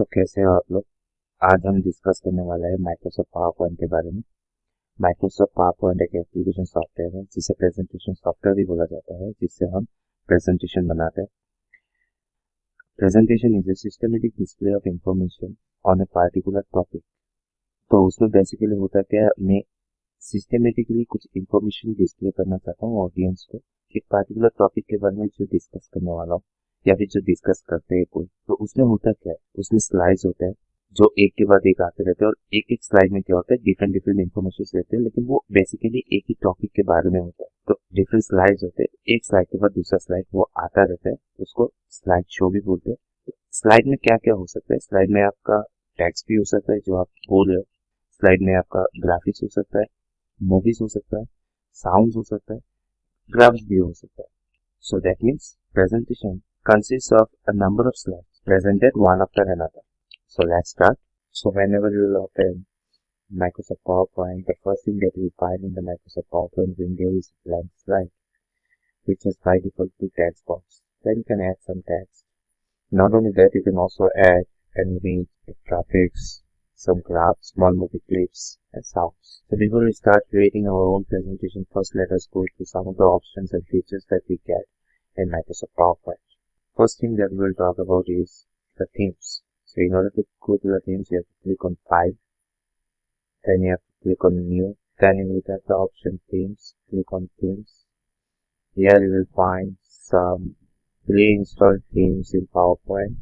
तो कैसे हो आप लोग। आज हम डिस्कस करने वाले हैं माइक्रोसॉफ्ट पावर पॉइंट के बारे में। माइक्रोसॉफ्ट पावर पॉइंट एक एप्लीकेशन सॉफ्टवेयर है जिसे प्रेजेंटेशन सॉफ्टवेयर भी बोला जाता है, जिससे हम प्रेजेंटेशन बनाते हैं। Presentation is a systematic display of information on a particular topic. तो उसमें बेसिकली होता क्या है, मैं सिस्टमेटिकली कुछ इंफॉर्मेशन डिस्प्ले करना चाहता हूँ ऑडियंस को, एक पार्टिकुलर टॉपिक के बारे में जो डिस्कस करने वाला हूँ या फिर जो डिस्कस करते हैं कोई। तो उसमें होता क्या है, उसमें स्लाइड्स होते हैं जो एक के बाद एक आते रहते हैं, और एक एक स्लाइड में क्या होता है, डिफरेंट डिफरेंट इन्फॉर्मेशन रहते हैं, लेकिन वो बेसिकली एक ही टॉपिक के बारे में होता है। तो डिफरेंट स्लाइड्स होते हैं, एक स्लाइड के बाद दूसरा स्लाइड वो आता रहता है, उसको स्लाइड शो भी बोलते हैं। स्लाइड में क्या क्या हो सकता है, स्लाइड में आपका टेक्स्ट भी हो सकता है जो आप बोल रहे हो, स्लाइड में आपका ग्राफिक्स हो सकता है, मूवीज हो सकता है, साउंड हो सकता है, ग्राफ्स भी हो सकता है। So that means presentation consists of a number of slides presented one after another. So let's start. So whenever you will open Microsoft PowerPoint, the first thing that you will find in the Microsoft PowerPoint window is a blank slide, which is by default to text box. Then you can add some text. Not only that, you can also add an image, graphics, some graphs, small movie clips, and sounds. So before we start creating our own presentation, first let us go through some of the options and features that we get in Microsoft PowerPoint. First thing that we will talk about is the themes. So in order to go to the themes, you have to click on File, then you have to click on New, then you will get the option Themes, click on Themes. Here you will find some pre-installed themes in PowerPoint.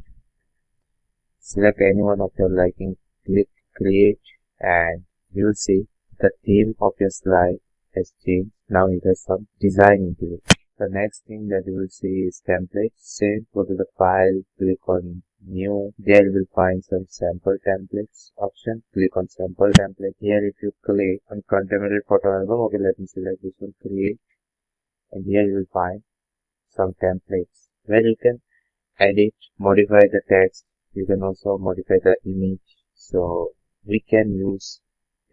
Select any one of your liking, click Create, and you will see the theme of your slide has changed. Now it has some design into it. The next thing that you will see is templates. Same, go to the file, click on New. There you will find some sample templates option. Click on sample template. Here if you click on contemporary photo album, okay, let me select this one, create. And here you will find some templates where you can edit, modify the text. You can also modify the image. So we can use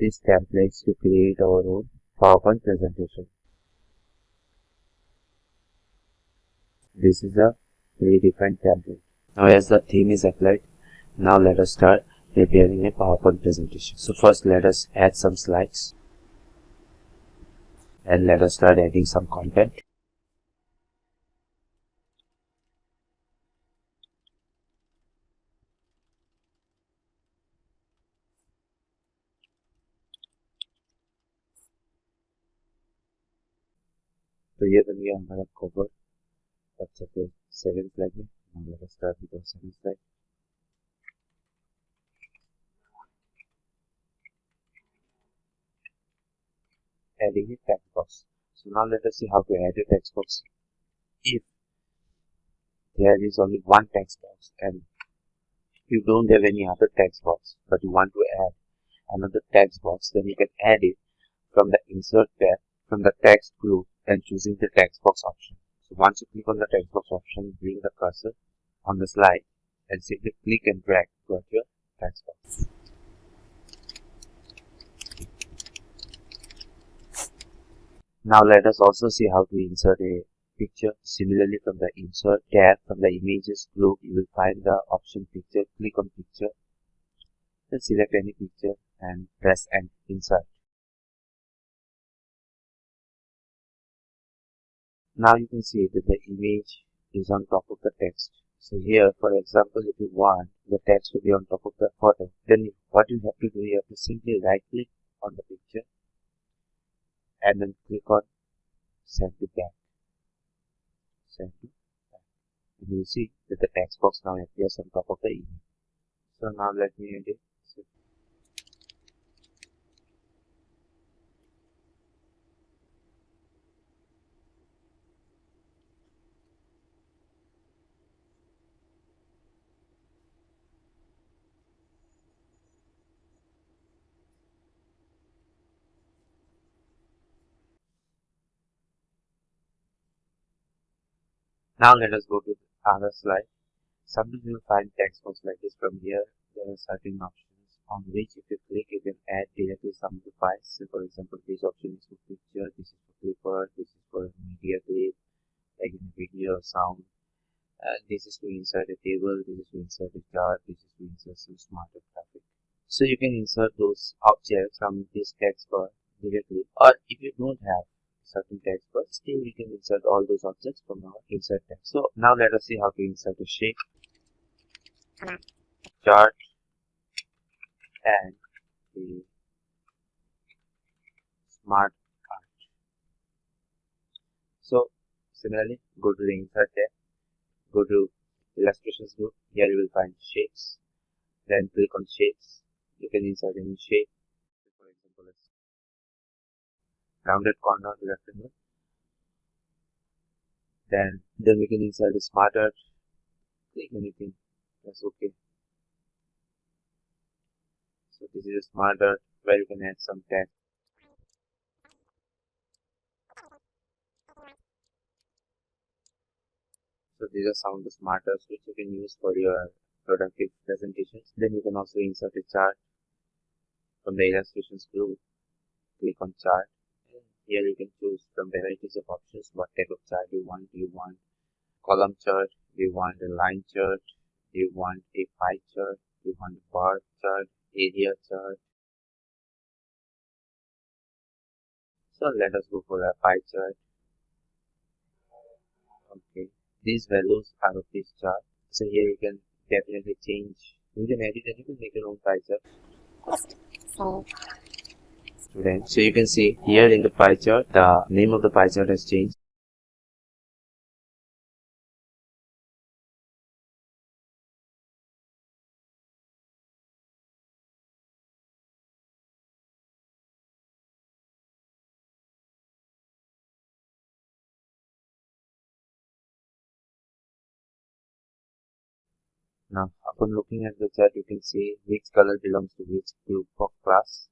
these templates to create our own PowerPoint presentation. This is a predefined template. Now as the theme is applied, now let us start preparing a PowerPoint presentation. So first let us add some slides and let us start adding some content. तो ये बन गया हमारा cover. अच्छा, फिर second slide में now let us start with the second slide. Adding a text box. So now let us see how to add a text box. If there is only one text box and you don't have any other text box, but you want to add another text box, then you can add it from the insert tab from the text group and choosing the text box option. So once you click on the text box option, bring the cursor on the slide and simply click and drag to add your text box. Now let us also see how to insert a picture. Similarly, from the insert tab from the images group, you will find the option picture. Click on picture, then select any picture and press and insert. Now you can see that the image is on top of the text. So here, for example, if you want the text to be on top of the photo, then what you have to do, you have to simply right click on the picture and then click on send to back. Send to back. And you will see that the text box now appears on top of the image. So now let me edit. Now let us go to the other slide. Sometimes you will find text box like this. From here, there are certain options on which if you click, you can add directly some of the files. So for example, this option is for picture, this is for clipboard, this is for media clip, like in video, sound, This is to insert a table, this is to insert a chart, this is to insert some smarter graphic. So you can insert those objects from this text bar directly, or if you don't have certain text bar, still we can insert all those objects from our insert text. So now let us see how to insert a shape, chart, and the smart art. So similarly, go to the insert tab, go to illustrations group. Here you will find shapes. Then click on shapes. You can insert any shape. For example, a rounded corner rectangle. Then we can insert a smart art. Click anything. That's okay. So this is a smart art where you can add some text. So these are some of the smart arts which you can use for your productive presentations. Then you can also insert a chart from the illustrations group. Click on chart. Here you can choose from varieties of options what type of chart you want. Do you want column chart? Do you want a line chart? Do you want a pie chart? Do you want a bar chart? Area chart? So let us go for a pie chart. Okay, these values are of this chart. So here you can definitely change. You can edit and you can make your own pie chart. Students, so you can see here in the pie chart, the name of the pie chart has changed. Now, upon looking at the chart, you can see which color belongs to which group of class.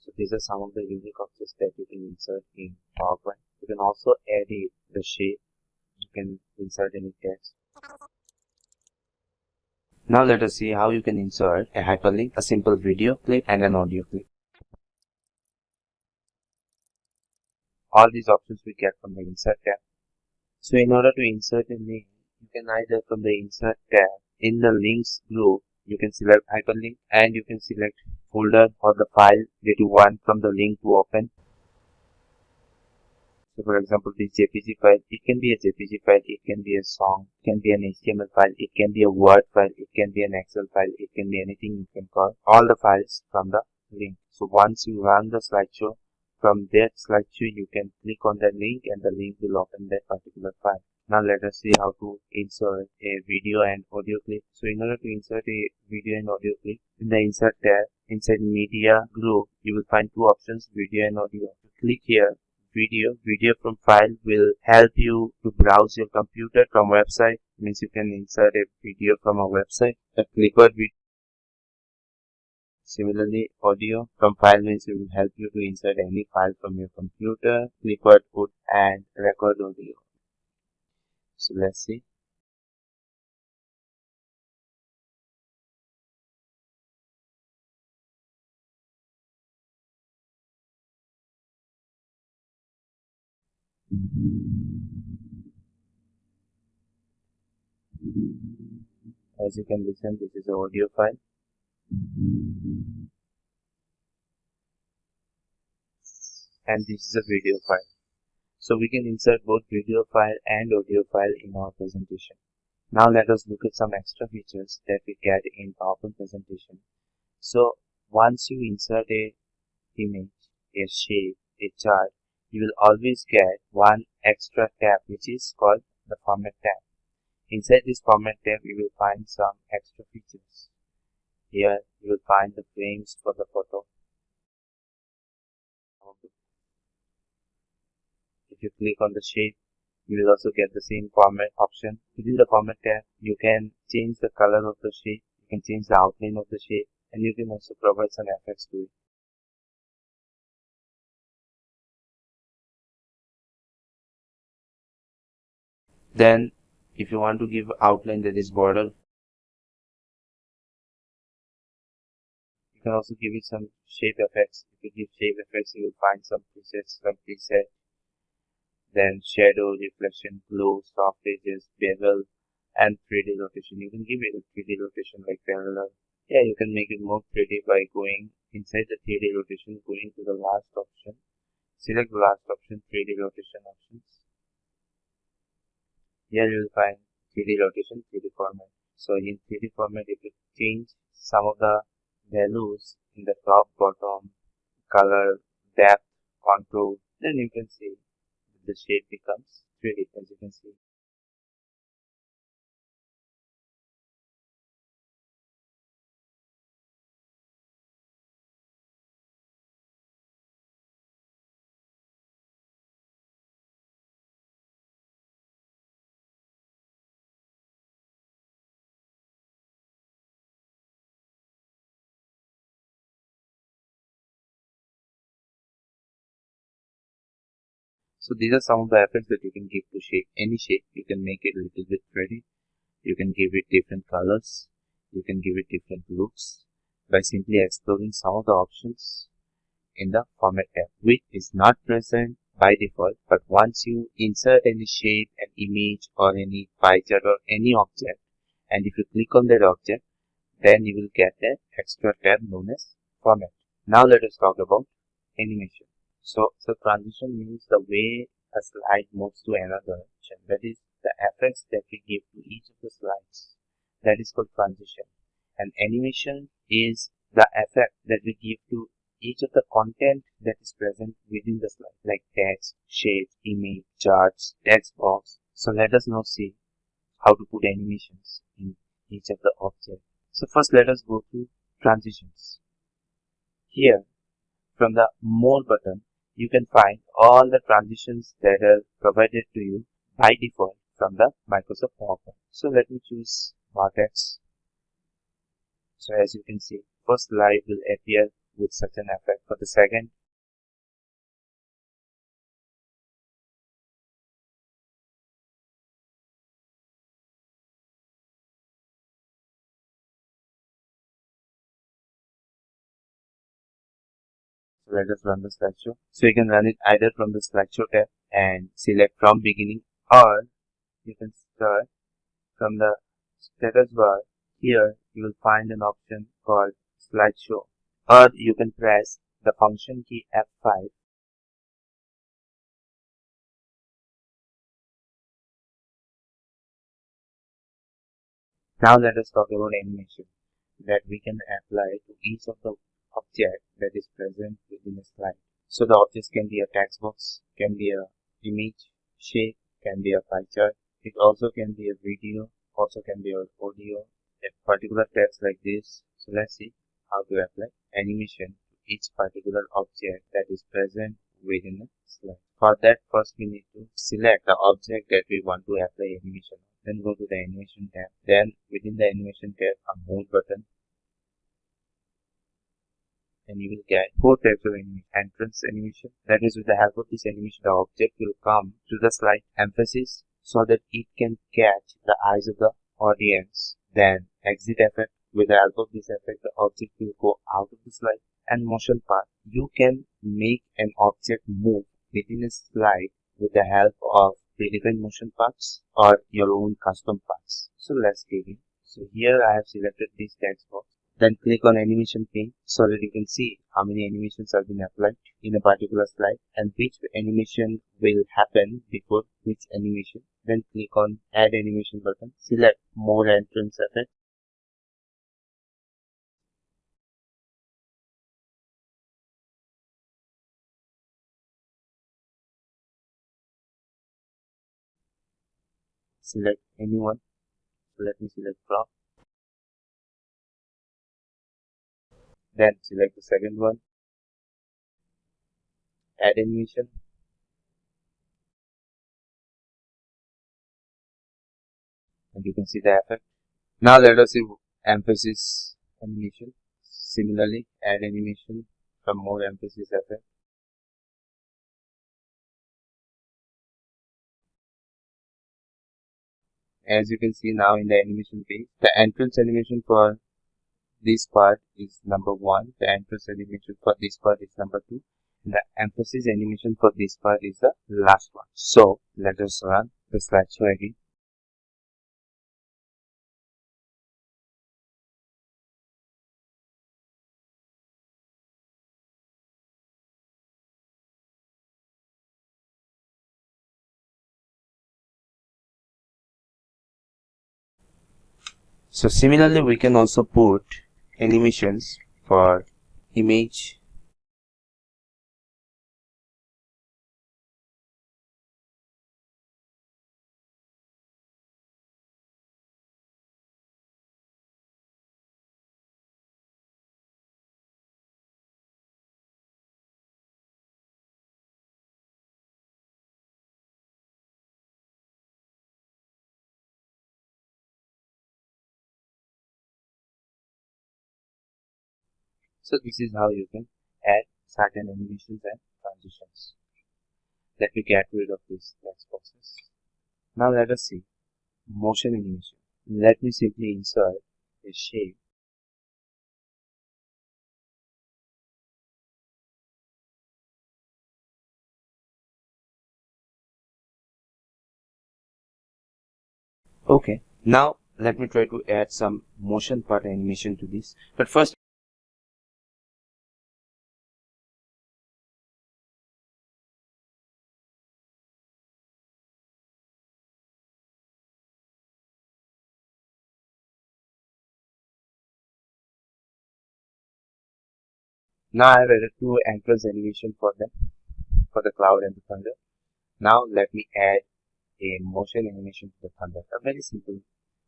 So these are some of the unique objects that you can insert in PowerPoint. You can also edit the shape. You can insert any text. Now let us see how you can insert a hyperlink, a simple video clip, and an audio clip. All these options we get from the insert tab. So in order to insert a link, you can either from the insert tab in the links group, you can select hyperlink and you can select folder or the file that you want from the link to open. So for example, this JPG file, it can be a JPG file, it can be a song, it can be an HTML file, it can be a Word file, it can be an Excel file, it can be anything you can call all the files from the link. So once you run the slideshow, from that slideshow you can click on the link and the link will open that particular file. Now let us see how to insert a video and audio clip. So in order to insert a video and audio clip, in the insert tab, inside media group, you will find two options, video and audio. Click here. Video from file will help you to browse your computer from website. Means you can insert a video from a website. A clipboard video. Similarly, audio from file means it will help you to insert any file from your computer. Clipboard would and record audio. So let's see. As you can listen, this is an audio file. And this is a video file. So we can insert both video file and audio file in our presentation. Now let us look at some extra features that we get in PowerPoint presentation. So once you insert a image, a shape, a chart, you will always get one extra tab which is called the format tab. Inside this format tab you will find some extra features. Here you will find the frames for the photo. If you click on the shape, you will also get the same format option. Within the format tab, you can change the color of the shape, you can change the outline of the shape, and you can also provide some effects to it. Then, if you want to give outline that is border, you can also give it some shape effects. If you give shape effects, you will find some presets from preset. Then shadow, reflection, glow, soft edges, bevel, And 3D rotation, you can give it a 3D rotation like parallel. Yeah, you can make it more 3D by going inside the 3D rotation, going to the last option. Select the last option, 3D rotation options. Here you will find 3D rotation, 3D format. So in 3D format, if you change some of the values in the top, bottom, color, depth, contour, then you can see the shape becomes 3D, as you can see. So these are some of the effects that you can give to shape. Any shape, you can make it a little bit pretty. You can give it different colors. You can give it different looks by simply exploring some of the options in the format tab, which is not present by default. But once you insert any shape, an image, or any pie chart or any object, and if you click on that object, then you will get that extra tab known as format. Now let us talk about animation. So transition means the way a slide moves to another action. That is the effects that we give to each of the slides. That is called transition. And animation is the effect that we give to each of the content that is present within the slide, like text, shapes, image, charts, text box. So let us now see how to put animations in each of the objects. So first let us go to transitions. Here from the More button, you can find all the transitions that are provided to you by default from the Microsoft PowerPoint. So let me choose Vortex. So as you can see, first slide will appear with such an effect. For the second, so let us run the slideshow. So you can run it either from the slideshow tab and select from beginning, or you can start from the status bar. Here you will find an option called slideshow, or you can press the function key F5. Now let us talk about animation that we can apply to each of the object that is present within a slide. So the objects can be a text box, can be a image, shape, can be a pie chart. It also can be a video, also can be an audio, a particular text like this. So let's see how to apply animation to each particular object that is present within a slide. For that, first we need to select the object that we want to apply animation on. Then go to the animation tab. Then within the animation tab, a more button, and you will get four types of animation. Entrance animation, that is, with the help of this animation, the object will come to the slide. Emphasis, so that it can catch the eyes of the audience. Then exit effect, with the help of this effect, the object will go out of the slide. And motion path, you can make an object move within a slide with the help of predefined motion paths or your own custom paths. So let's begin. So here I have selected this text box. Then click on animation pane so that you can see how many animations have been applied in a particular slide and which animation will happen before which animation. Then click on add animation button. Select more entrance effect. Select anyone. So let me select crop. Then select the second one. Add animation. And you can see the effect. Now let us see emphasis animation. Similarly, add animation from more emphasis effect. As you can see now in the animation page, the entrance animation for this part is number 1, the entrance animation for this part is number 2, and the emphasis animation for this part is the last one. So let us run the slideshow again. So similarly, we can also put animations for image. So this is how you can add certain animations and transitions. Let me get rid of this text boxes. Now let us see motion animation. Let me simply insert a shape. Okay, now let me try to add some motion part animation to this. But first, now I have added two entrance animation for them, for the cloud and the thunder. Now let me add a motion animation to the thunder, a very simple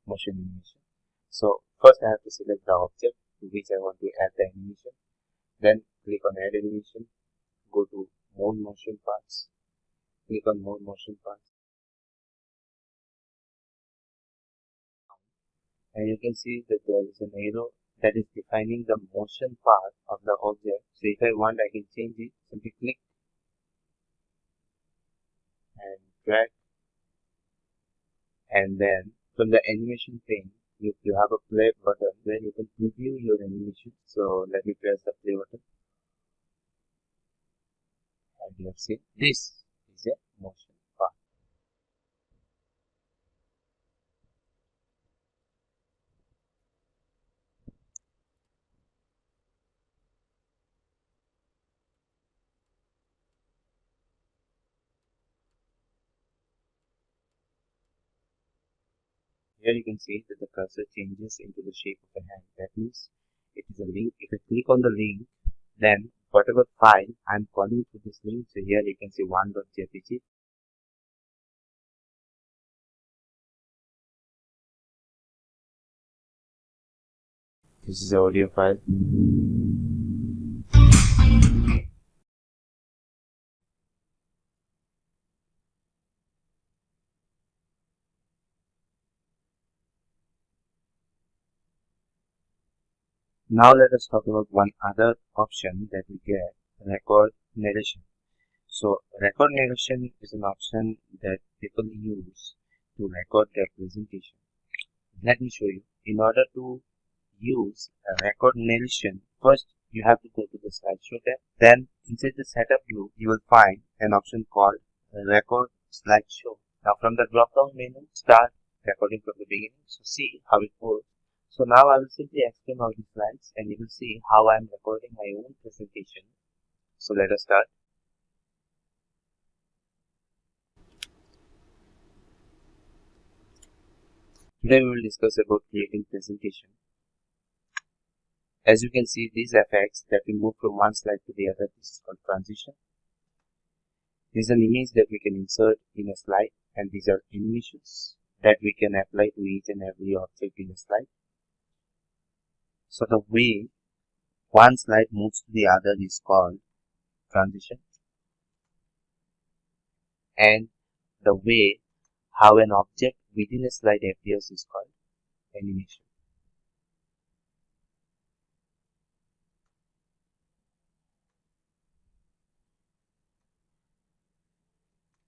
motion animation. So first I have to select the object to which I want to add the animation. Then click on add animation, go to more motion parts, click on more motion parts, and you can see that there is an arrow that is defining the motion part of the object. So if I want, I can change it. Simply click and drag, and then from the animation pane, you have a play button where you can preview your animation. So let me press the play button, and you have seen this is a motion part. Here you can see that the cursor changes into the shape of a hand. That means it is a link. If I click on the link, then whatever file I'm calling to this link, so here you can see 1.jpg. This is the audio file. Now let us talk about one other option that we get, record narration. So record narration is an option that people use to record their presentation. Let me show you. In order to use a record narration, first you have to go to the slideshow tab. Then inside the setup group, you will find an option called record slideshow. Now from the drop down menu, start recording from the beginning. So see how it goes. So now I will simply explain all these slides and you will see how I am recording my own presentation. So let us start. Today we will discuss about creating presentation. As you can see, these effects that we move from one slide to the other, this is called transition. This is an image that we can insert in a slide, and these are animations that we can apply to each and every object in a slide. So the way one slide moves to the other is called transition, and the way how an object within a slide appears is called animation.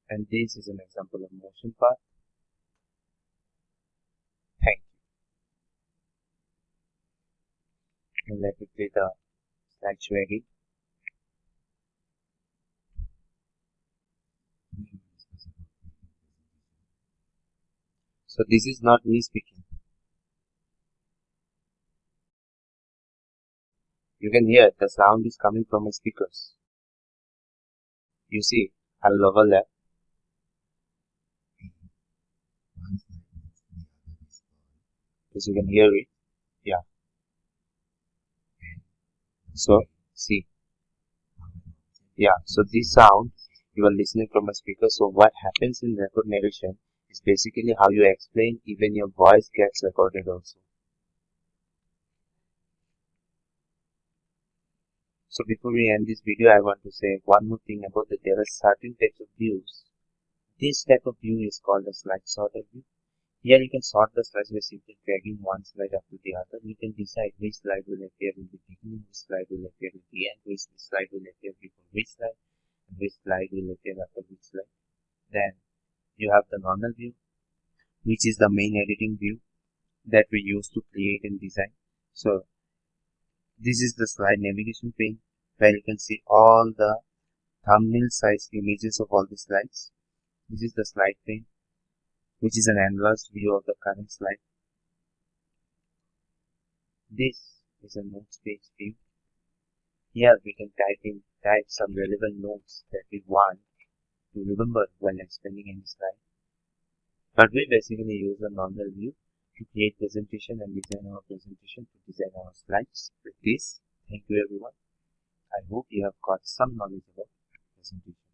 And this is an example of motion part. Thank you. And let me play the slideshow again. So this is not me speaking. You can hear the sound is coming from my speakers. You see, I will overlap. as you can hear it. Yeah. So see, yeah. So this sound you are listening from a speaker. So what happens in record narration is basically how you explain. Even your voice gets recorded also. So before we end this video, I want to say one more thing about that there are certain types of views. This type of view is called a slide sorter view. Here you can sort the slides by simply dragging one slide after the other. You can decide which slide will appear in the beginning, which slide will appear at the end, which slide will appear before which slide, and which slide will appear after which slide. Then you have the normal view, which is the main editing view that we use to create and design. So this is the slide navigation pane where you can see all the thumbnail size images of all the slides. This is the slide pane, which is an enlarged view of the current slide. This is a notes page view. Here we can type some relevant notes that we want to remember while explaining any slide. But we basically use a normal view to create presentation and design our presentation, to design our slides. With this, thank you everyone. I hope you have got some knowledge about presentation.